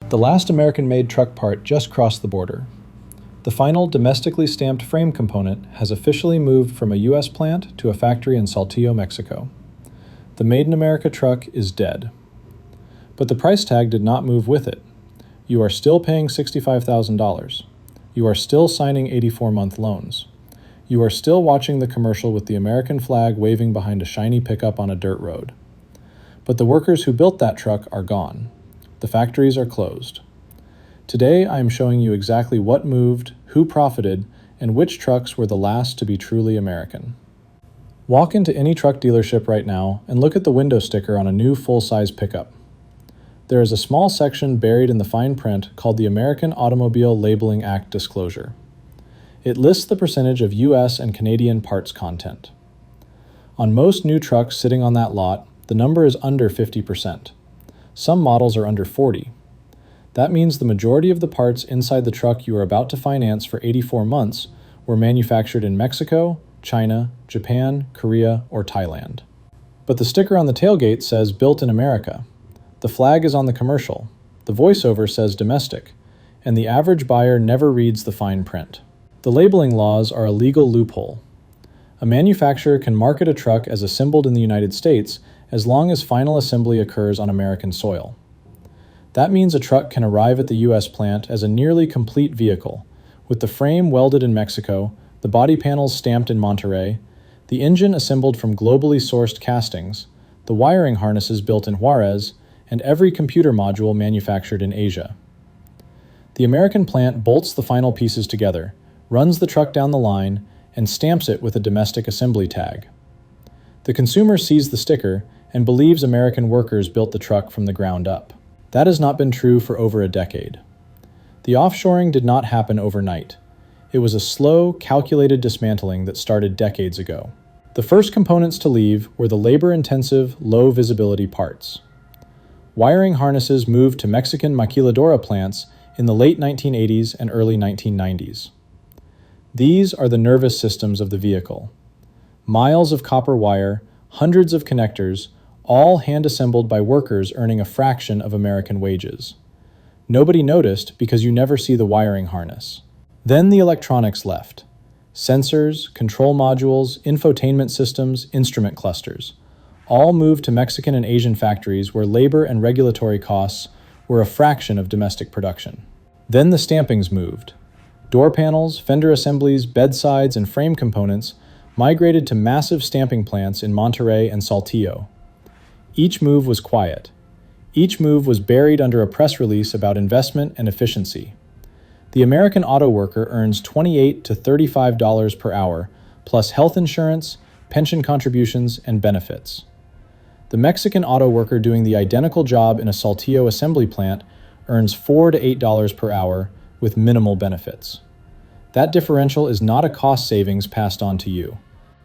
The last American-made truck part just crossed the border. The final domestically stamped frame component has officially moved from a U.S. plant to a factory in Saltillo, Mexico. The Made in America truck is dead. But the price tag did not move with it. You are still paying $65,000. You are still signing 84-month loans. You are still watching the commercial with the American flag waving behind a shiny pickup on a dirt road. But the workers who built that truck are gone. The factories are closed. Today, I am showing you exactly what moved, who profited, and which trucks were the last to be truly American. Walk into any truck dealership right now and look at the window sticker on a new full-size pickup. There is a small section buried in the fine print called the American Automobile Labeling Act Disclosure. It lists the percentage of U.S. and Canadian parts content. On most new trucks sitting on that lot, the number is under 50%. Some models are under 40%. That means the majority of the parts inside the truck you are about to finance for 84 months were manufactured in Mexico, China, Japan, Korea, or Thailand. But the sticker on the tailgate says Built in America. The flag is on the commercial. The voiceover says domestic, and the average buyer never reads the fine print. The labeling laws are a legal loophole. A manufacturer can market a truck as assembled in the United States as long as final assembly occurs on American soil. That means a truck can arrive at the U.S. plant as a nearly complete vehicle, with the frame welded in Mexico, the body panels stamped in Monterrey, the engine assembled from globally sourced castings, the wiring harnesses built in Juarez, and every computer module manufactured in Asia. The American plant bolts the final pieces together, runs the truck down the line, and stamps it with a domestic assembly tag. The consumer sees the sticker and believes American workers built the truck from the ground up. That has not been true for over a decade. The offshoring did not happen overnight. It was a slow, calculated dismantling that started decades ago. The first components to leave were the labor-intensive, low-visibility parts. Wiring harnesses moved to Mexican maquiladora plants in the late 1980s and early 1990s. These are the nervous systems of the vehicle. Miles of copper wire, hundreds of connectors, all hand-assembled by workers earning a fraction of American wages. Nobody noticed because you never see the wiring harness. Then the electronics left. Sensors, control modules, infotainment systems, instrument clusters. All moved to Mexican and Asian factories where labor and regulatory costs were a fraction of domestic production. Then the stampings moved. Door panels, fender assemblies, bedsides, and frame components migrated to massive stamping plants in Monterrey and Saltillo. Each move was quiet. Each move was buried under a press release about investment and efficiency. The American auto worker earns $28 to $35 per hour, plus health insurance, pension contributions, and benefits. The Mexican auto worker doing the identical job in a Saltillo assembly plant earns $4 to $8 per hour with minimal benefits. That differential is not a cost savings passed on to you.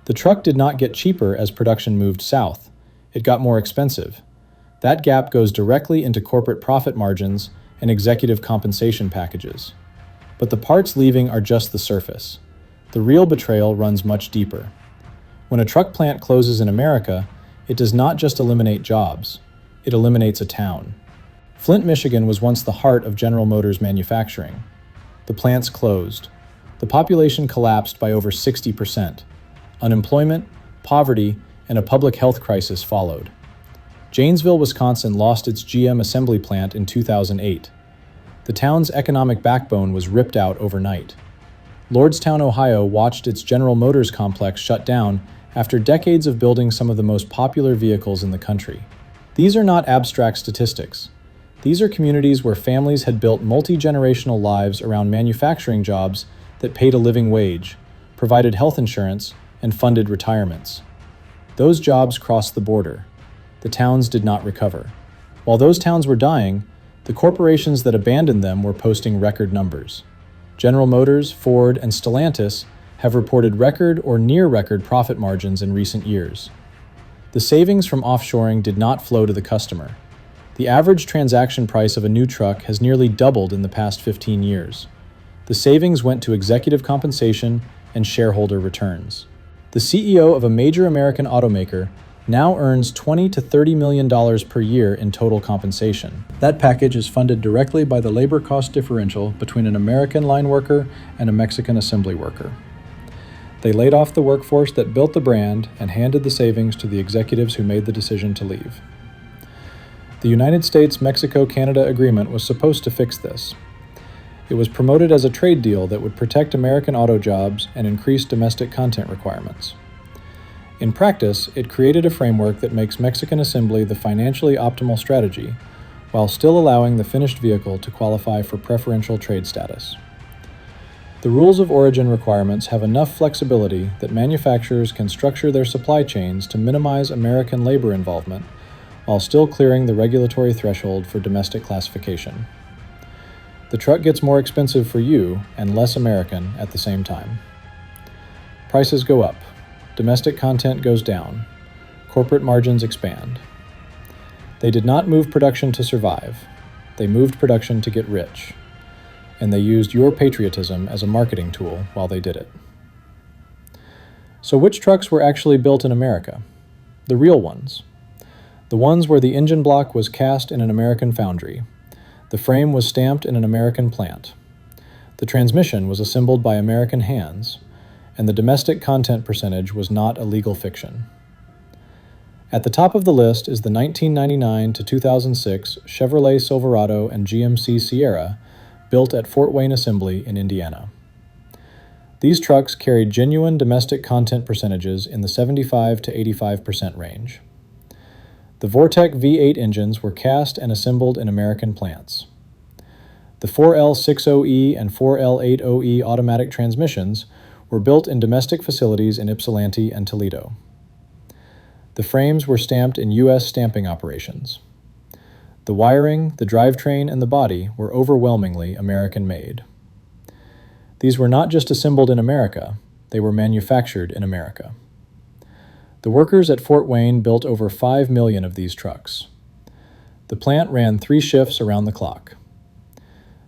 The truck did not get cheaper as production moved south. It got more expensive. That gap goes directly into corporate profit margins and executive compensation packages. But the parts leaving are just the surface. The real betrayal runs much deeper. When a truck plant closes in America, it does not just eliminate jobs. It eliminates a town. Flint, Michigan was once the heart of General Motors manufacturing. The plants closed. The population collapsed by over 60%. Unemployment, poverty, and a public health crisis followed. Janesville, Wisconsin lost its GM assembly plant in 2008. The town's economic backbone was ripped out overnight. Lordstown, Ohio watched its General Motors complex shut down after decades of building some of the most popular vehicles in the country. These are not abstract statistics. These are communities where families had built multi-generational lives around manufacturing jobs that paid a living wage, provided health insurance, and funded retirements. Those jobs crossed the border. The towns did not recover. While those towns were dying, the corporations that abandoned them were posting record numbers. General Motors, Ford, and Stellantis have reported record or near-record profit margins in recent years. The savings from offshoring did not flow to the customer. The average transaction price of a new truck has nearly doubled in the past 15 years. The savings went to executive compensation and shareholder returns. The CEO of a major American automaker now earns $20 to $30 million per year in total compensation. That package is funded directly by the labor cost differential between an American line worker and a Mexican assembly worker. They laid off the workforce that built the brand and handed the savings to the executives who made the decision to leave. The United States-Mexico-Canada agreement was supposed to fix this. It was promoted as a trade deal that would protect American auto jobs and increase domestic content requirements. In practice, it created a framework that makes Mexican assembly the financially optimal strategy, while still allowing the finished vehicle to qualify for preferential trade status. The rules of origin requirements have enough flexibility that manufacturers can structure their supply chains to minimize American labor involvement, while still clearing the regulatory threshold for domestic classification. The truck gets more expensive for you and less American at the same time. Prices go up. Domestic content goes down. Corporate margins expand. They did not move production to survive. They moved production to get rich. And they used your patriotism as a marketing tool while they did it. So which trucks were actually built in America? The real ones. The ones where the engine block was cast in an American foundry. The frame was stamped in an American plant. The transmission was assembled by American hands, and the domestic content percentage was not a legal fiction. At the top of the list is the 1999 to 2006 Chevrolet Silverado and GMC Sierra, built at Fort Wayne Assembly in Indiana. These trucks carried genuine domestic content percentages in the 75 to 85% range. The Vortec V8 engines were cast and assembled in American plants. The 4L60E and 4L80E automatic transmissions were built in domestic facilities in Ypsilanti and Toledo. The frames were stamped in U.S. stamping operations. The wiring, the drivetrain, and the body were overwhelmingly American-made. These were not just assembled in America, they were manufactured in America. The workers at Fort Wayne built over 5 million of these trucks. The plant ran 3 shifts around the clock.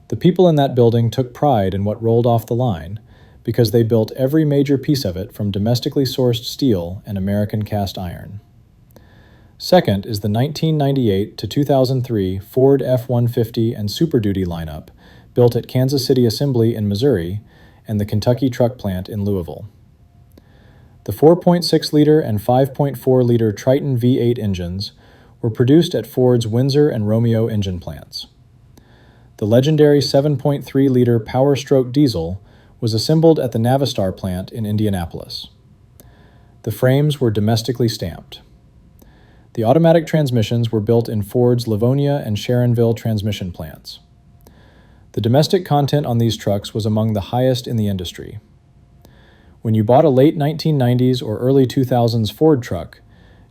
The people in that building took pride in what rolled off the line, because they built every major piece of it from domestically sourced steel and American cast iron. Second is the 1998 to 2003 Ford F-150 and Super Duty lineup, built at Kansas City Assembly in Missouri and the Kentucky Truck Plant in Louisville. The 4.6-liter and 5.4-liter Triton V8 engines were produced at Ford's Windsor and Romeo engine plants. The legendary 7.3-liter Power Stroke diesel was assembled at the Navistar plant in Indianapolis. The frames were domestically stamped. The automatic transmissions were built in Ford's Livonia and Sharonville transmission plants. The domestic content on these trucks was among the highest in the industry. When you bought a late 1990s or early 2000s Ford truck,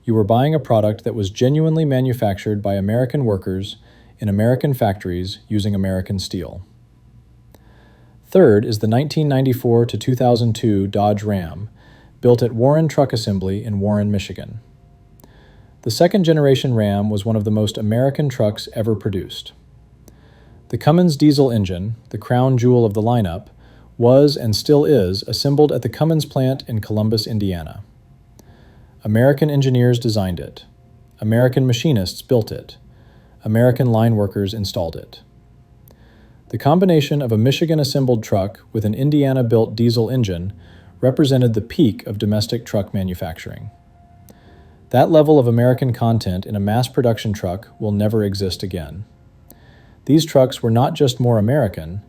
you were buying a product that was genuinely manufactured by American workers in American factories using American steel. Third is the 1994 to 2002 Dodge Ram, built at Warren Truck Assembly in Warren, Michigan. The second-generation Ram was one of the most American trucks ever produced. The Cummins diesel engine, the crown jewel of the lineup, was and still is assembled at the Cummins plant in Columbus, Indiana. American engineers designed it. American machinists built it. American line workers installed it. The combination of a Michigan-assembled truck with an Indiana-built diesel engine represented the peak of domestic truck manufacturing. That level of American content in a mass production truck will never exist again. These trucks were not just more American,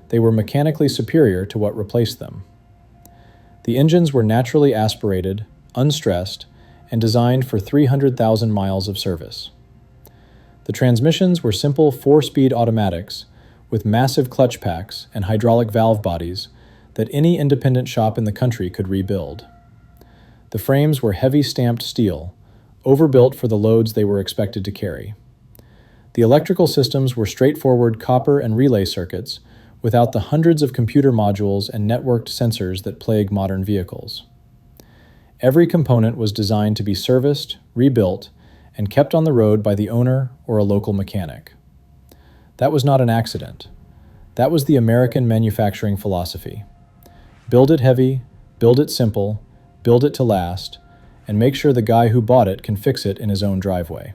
they were mechanically superior to what replaced them. The engines were naturally aspirated, unstressed, and designed for 300,000 miles of service. The transmissions were simple 4-speed automatics with massive clutch packs and hydraulic valve bodies that any independent shop in the country could rebuild. The frames were heavy stamped steel, overbuilt for the loads they were expected to carry. The electrical systems were straightforward copper and relay circuits without the hundreds of computer modules and networked sensors that plague modern vehicles. Every component was designed to be serviced, rebuilt, and kept on the road by the owner or a local mechanic. That was not an accident. That was the American manufacturing philosophy. Build it heavy, build it simple, build it to last, and make sure the guy who bought it can fix it in his own driveway.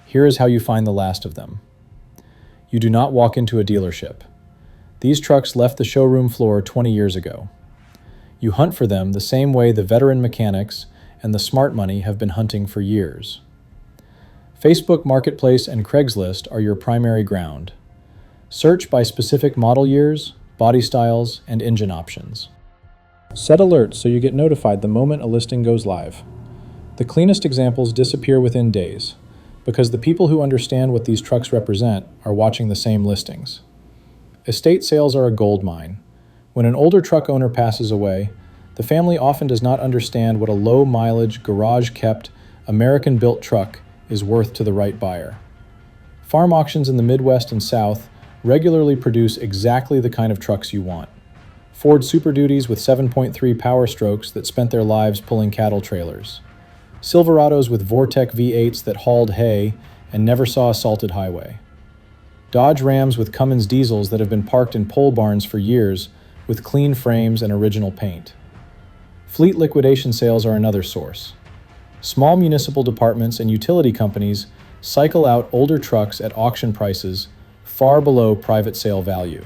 Here is how you find the last of them. You do not walk into a dealership. These trucks left the showroom floor 20 years ago. You hunt for them the same way the veteran mechanics and the smart money have been hunting for years. Facebook Marketplace and Craigslist are your primary ground. Search by specific model years, body styles, and engine options. Set alerts so you get notified the moment a listing goes live. The cleanest examples disappear within days, because the people who understand what these trucks represent are watching the same listings. Estate sales are a gold mine. When an older truck owner passes away, the family often does not understand what a low-mileage, garage-kept, American-built truck is worth to the right buyer. Farm auctions in the Midwest and South regularly produce exactly the kind of trucks you want. Ford Super Duties with 7.3 power strokes that spent their lives pulling cattle trailers. Silverados with Vortec V8s that hauled hay and never saw a salted highway. Dodge Rams with Cummins diesels that have been parked in pole barns for years with clean frames and original paint. Fleet liquidation sales are another source. Small municipal departments and utility companies cycle out older trucks at auction prices far below private sale value.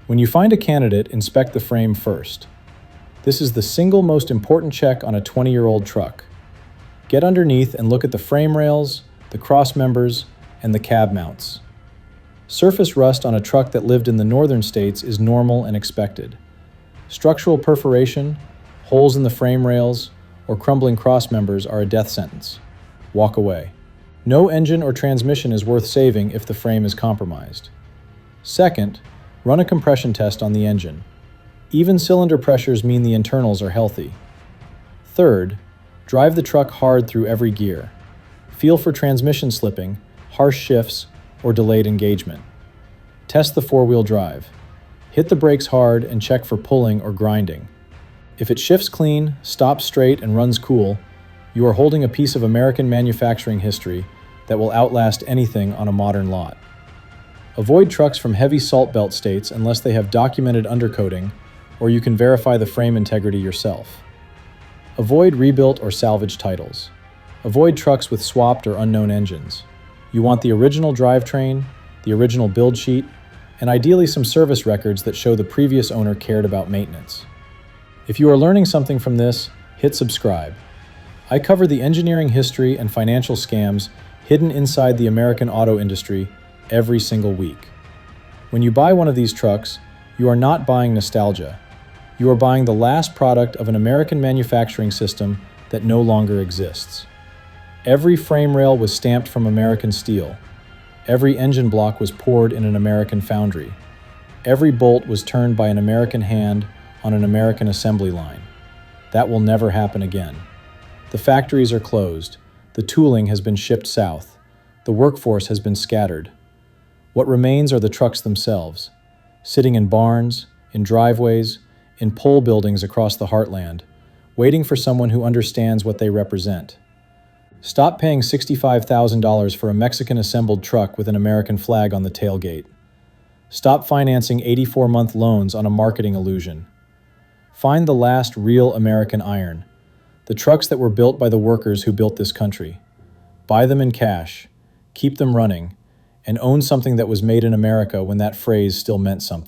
When you find a candidate, inspect the frame first. This is the single most important check on a 20-year-old truck. Get underneath and look at the frame rails, the cross members, and the cab mounts. Surface rust on a truck that lived in the northern states is normal and expected. Structural perforation, holes in the frame rails, or crumbling cross members are a death sentence. Walk away. No engine or transmission is worth saving if the frame is compromised. Second, run a compression test on the engine. Even cylinder pressures mean the internals are healthy. Third, drive the truck hard through every gear. Feel for transmission slipping, harsh shifts, or delayed engagement. Test the four-wheel drive. Hit the brakes hard and check for pulling or grinding. If it shifts clean, stops straight, and runs cool, you are holding a piece of American manufacturing history that will outlast anything on a modern lot. Avoid trucks from heavy salt belt states unless they have documented undercoating, or you can verify the frame integrity yourself. Avoid rebuilt or salvage titles. Avoid trucks with swapped or unknown engines. You want the original drivetrain, the original build sheet, and ideally some service records that show the previous owner cared about maintenance. If you are learning something from this, hit subscribe. I cover the engineering history and financial scams hidden inside the American auto industry every single week. When you buy one of these trucks, you are not buying nostalgia. You are buying the last product of an American manufacturing system that no longer exists. Every frame rail was stamped from American steel. Every engine block was poured in an American foundry. Every bolt was turned by an American hand on an American assembly line. That will never happen again. The factories are closed. The tooling has been shipped south. The workforce has been scattered. What remains are the trucks themselves, sitting in barns, in driveways, in pole buildings across the heartland, waiting for someone who understands what they represent. Stop paying $65,000 for a Mexican-assembled truck with an American flag on the tailgate. Stop financing 84-month loans on a marketing illusion. Find the last real American iron, the trucks that were built by the workers who built this country. Buy them in cash, keep them running, and own something that was made in America when that phrase still meant something.